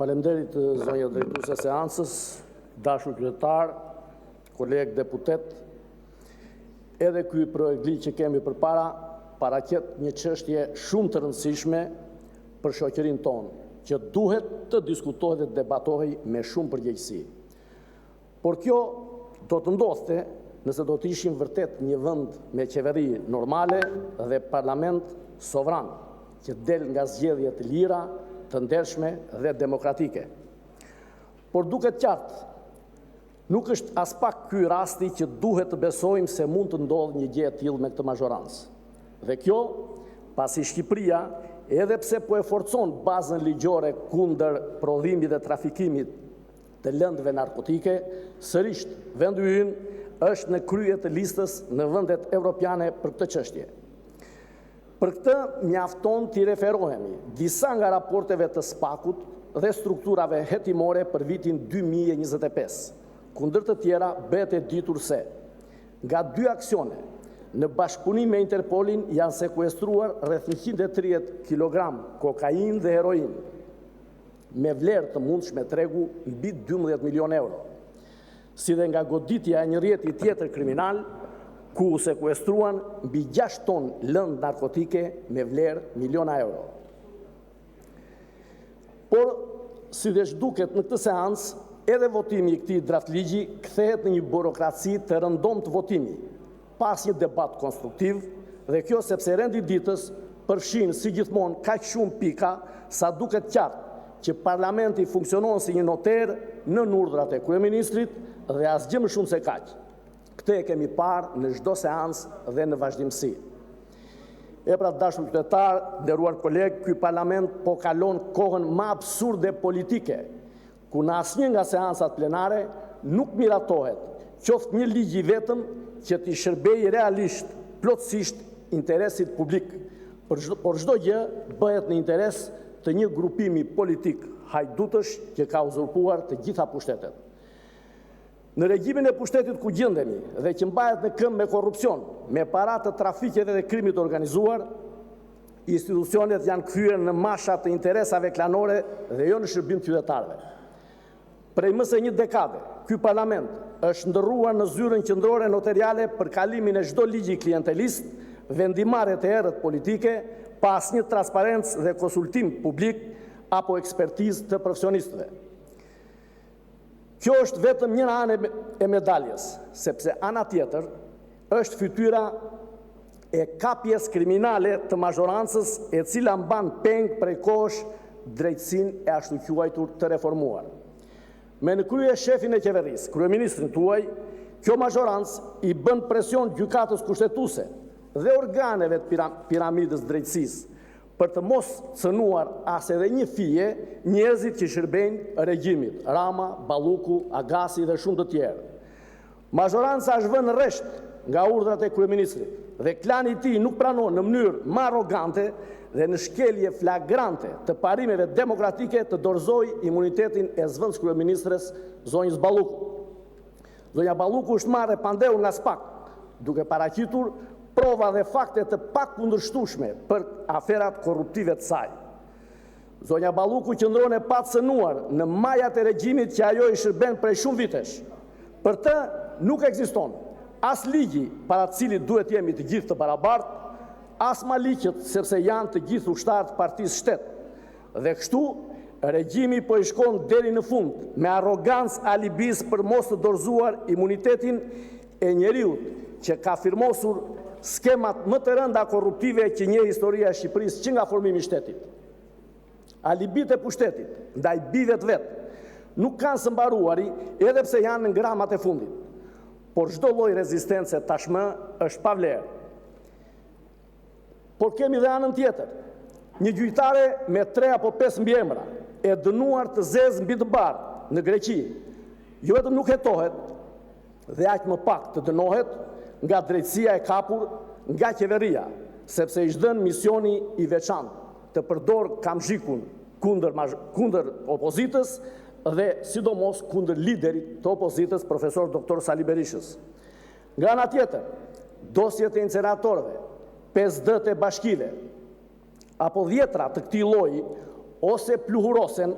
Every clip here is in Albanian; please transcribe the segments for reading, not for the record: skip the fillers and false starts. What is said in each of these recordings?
Faleminderit zonja drejtuese e seancës, dashur kryetar, kolegë deputet. Edhe ky projekt ligj që kemi përpara paraqet një çështje shumë të rëndësishme për shoqërinë tonë, që duhet të diskutohet dhe debatohej me shumë përgjegjësi. Por kjo do të ndodhte nëse do të ishim vërtet një vend me qeveri normale dhe parlament sovran, që del nga zgjedhje të lira, të ndershme dhe demokratike. Por duket qartë, nuk është as pak ky rasti që duhet të besojmë se mund të ndodhë një gjë e tillë me këtë mazhorancë. Dhe kjo, pasi Shqipëria, edhe pse po e forcon bazën ligjore kundër prodhimit dhe trafikimit të lëndëve narkotike, sërish vendi ynë është në krye të listës në vendet evropiane për këtë çështje. Për këtë mjafton t'i referohemi disa nga raporteve të SPAK-ut dhe strukturave hetimore për vitin 2025. Kundër të tjera, bëhet e ditur se nga 2 aksione në bashkëpunim me Interpolin janë sekuestruar rreth 130 kg kokainë dhe heroinë, me vlerë të mundshme tregu mbi 12 milion euro, si dhe nga goditja e një rrjeti tjetër kriminal, ku u sekuestruan mbi 6 ton lëndë narkotike me vlerë miliona euro. Por, si dhe shduket në këtë seancë, edhe votimi i këtij draft ligji kthehet në një burokraci të rëndomt votimi, pas një debat konstruktiv, dhe kjo sepse rendi ditës përfshin si gjithmonë kaq shumë pika sa duket qartë që parlamenti funksionon si një noter në urdhrat e kryeministrit dhe asgjë më shumë se kaq. Këtë e kemi parë në çdo seancë dhe në vazhdimsi. E pra dashur qytetar, nderuar kolegë, ky parlament po kalon kohën më absurde politike, ku në asnjë nga seancat plenare nuk miratohet qoftë një ligj i vetëm që t'i shërbejë realisht, plotësisht interesit publik, por çdo gjë bëhet në interes të një grupimi politik hajdutësh që ka uzurpuar të gjitha pushtetet. Në regjimin e pushtetit ku gjendemi dhe që mbahet në këmbë me korrupsion, me para të trafikit dhe krimit organizuar, institucionet janë kthyer në masha të interesave klanore dhe jo në shërbim qytetarëve. Prej më se një dekade, ky parlament është ndërruar në zyrën qendrore notariale për kalimin e çdo ligji klientelist, vendimare të errët politike, pa asnjë transparencë dhe konsultim publik apo ekspertizë të profesionistëve. Kjo është vetëm një anë e medaljes, sepse ana tjetër është fytyra e kapjes kriminale të mazhorancës e cila mban peng prej kohësh drejtësinë e ashtu quajtur të reformuar. Me në krye shefin e qeverisë, kryeministrin tuaj, kjo mazhorancë i bën presion gjykatës kushtetuese dhe organeve të piramidës drejtësisë për të mos cënuar as edhe një fije njerëzit që shërbejnë regjimit, Rama, Balluku, Agasi dhe shumë të tjerë. Mazhoranca është vënë rresht nga urdhrat e kryeministrit dhe klani i tij nuk pranon në mënyrë më arrogante dhe në shkelje flagrante të parimeve demokratike të dorëzojë imunitetin e zëvendës kryeministres zonjës Balluku. Zonja Balluku është marrë pandeu nga SPAK, duke paraqitur prova dhe fakte të pakundërshtueshme për aferat korruptive të saj. Zonja Balluku qëndron e pacënuar në majat e regjimit që ajo i shërben prej shumë vitesh. Për të nuk ekziston as ligji para cilit duhet jemi të gjithë të barabartë, as maliqet sepse janë të gjithë ushtarët partisë shtet. Dhe kështu, regjimi po i shkon deri në fund me arrogancë alibis për mos të dorëzuar imunitetin e njeriut që ka firmosur skemat më të rënda korruptive që njeh historia e Shqipërisë që nga formimi i shtetit. Alibit e pushtetit ndaj bijve të vet nuk kanë së mbaruari edhe pse janë në gramat e fundit. Por çdo lloj rezistence tashmë është pa vlerë. Por kemi dhe anën tjetër. Një gjyqtare me 3 apo 5 mbiemra e dënuar të zezë mbi të bardhë në Greqi, jo vetëm nuk hetohet dhe aq më pak të dënohet nga drejtësia e kapur nga qeveria, sepse i zhdën misioni i veçantë të përdor kamzhikun kundër opozitës dhe sidomos kundër liderit të opozitës, profesor doktor Sali Berishës. Nga ana tjetër, dosjet e inceneratorëve, 5D të bashkive, apo 10 të këtij lloji ose pluhurosen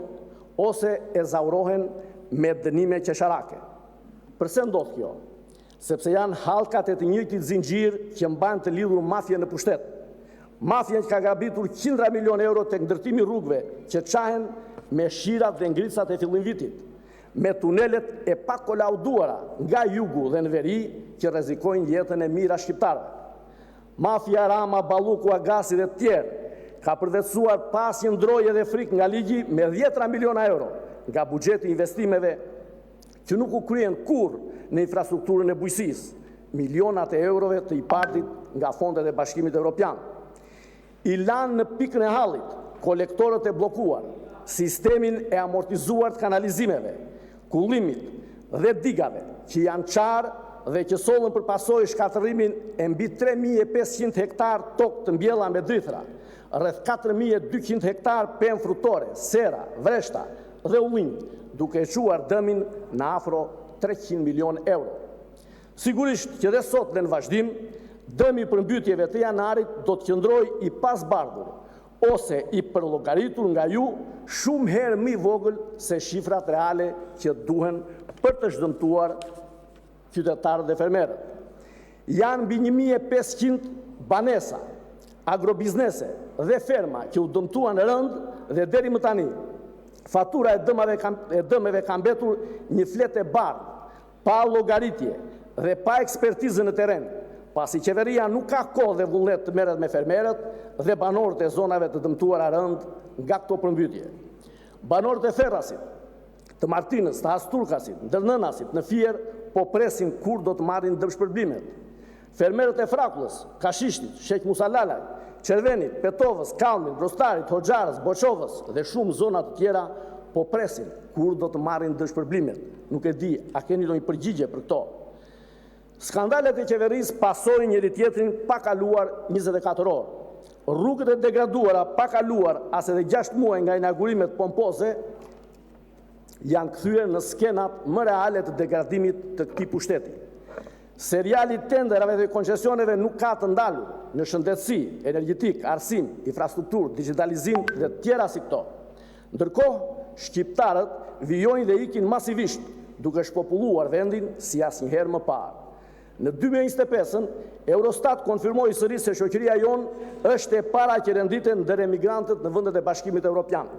ose e zaurohen me dënime qesharake. Përse ndodh kjo? Sepse janë hallkat e të njëjtit zinxhir që mbajnë të lidhur mafjen në pushtet. Mafja që ka gabitur qindra milion euro tek ndërtimi rrugëve që çahen me shirat dhe ngricat e fillim vitit, me tunelet e pakolauduara nga jugu dhe në veri që rrezikojnë jetën e mijëra shqiptarëve. Mafia Rama, Balluku, Agasi dhe tjerë ka përvetësuar pasje ndroje dhe frikë nga ligji me 10 miliona euro nga buxheti i investimeve që nuk u kryen kurrë në infrastrukturën e bujqësisë, milionat e eurove të i partit nga fondet e Bashkimit Evropian. I lanë në pikën e hallit kolektorët e bllokuar, sistemin e amortizuar të kanalizimeve, kullimit dhe digave që janë qarë dhe që sollën për pasojë shkatërimin e mbi 3.500 hektar tokë të mbjella me drithra, rreth 4.200 hektar pemë frutore, sera, vreshta dhe ullinj, duke e quar dëmin në afro 300 milion euro. Sigurisht që dhe sot dhe në vazhdim, dëmi për mbytyjeve të janarit do të qëndroj i pasbardhur, ose i përllogaritur nga ju shumë herë më i vogël se shifrat reale që duhen për të zhdëmtuar qytetarët dhe fermerët. Janë mbi 1.500 banesa, agrobiznese dhe ferma që u dëmtuan rënd dhe deri më tani. Fatura e dëmeve ka mbetur një fletë e bardhë, pa llogaritje dhe pa ekspertizën në terren, pasi qeveria nuk ka kohë dhe vullnet të merret me fermerët dhe banorët e zonave të dëmtuara rënd nga këto përmbytje. Banorët e Ferrasit, të Martinës, të Hasturkasit, Ndërnënasit, në Fier, po presin kur do të marrin dëmshpërblimet. Fermerët e Frakullës, Kashishtit, Sheq Musa Lalaj, Qervenit, Petovës, Kallmit, Brostarit, Hoxharës, Boçovës dhe shumë zona të tjera po presin kur do të marrin dëmshpërblimet. Nuk e di, a keni ndonjë përgjigje për këto? Skandalet e qeverisë pasojnë njëri tjetrin pa kaluar 24 orë. Rrugët e degraduara pa kaluar as edhe 6 muaj nga inaugurimet pompoze janë kthyer në skenat më reale të degradimit të këtij pushteti. Seriali tenderave dhe koncesioneve nuk ka të ndalur në shëndetësi, energjetik, arsim, infrastrukturë, digitalizim dhe tjera si këto. Ndërkohë, shqiptarët vijojnë dhe ikin masivisht duke shpopulluar vendin si asnjëherë më parë. Në 2025-ën, Eurostat konfirmoi sërish se shoqëria jonë është e para që renditen ndër emigrantët në vendet e Bashkimit Evropian.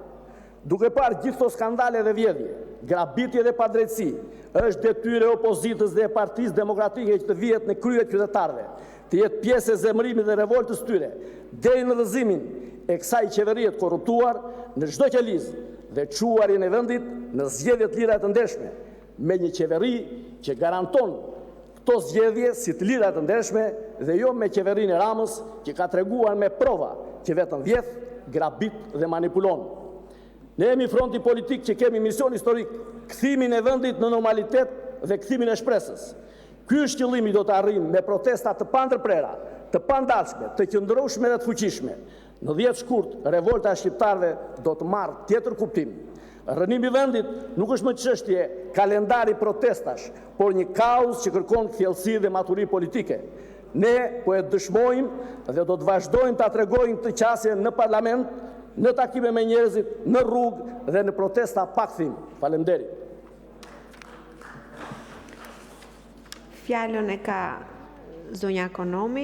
Duke parë gjithë këto skandale dhe vjedhje, grabitje dhe padrejtësi, është detyrë e opozitës dhe e Partisë Demokratike që të vihet në krye qytetarëve, të jetë pjesë e zemërimit dhe revoltës tyre, deri në rrëzimin e kësaj qeverie të korruptuar në çdo qelizë dhe çuarjen e vendit në zgjedhje të lira të ndershme, me një qeveri që garanton këto zgjedhje si të lira të ndershme dhe jo me qeverinë e Ramës që ka treguar me prova që vetëm vjedh, grabit dhe manipulon. Ne jemi fronti politik që kemi mision historik, kthimin e vendit në normalitet dhe kthimin e shpresës. Ky është qëllimi do të arrijmë me protesta të pandërprera, të pandalshme, të qëndrueshme dhe të fuqishme. Në 10 shkurt, revolta e shqiptarëve do të marrë tjetër kuptim. Rënimi i vendit nuk është më çështje kalendari protestash, por një kauz që kërkon thellësi dhe maturi politike. Ne po e dëshmojmë dhe do të vazhdojmë ta tregojmë këtë qasje në parlament, në takime me njerëzit, në rrugë dhe në protesta pa kthim. Faleminderit. Fjalën e ka zonja Konomi.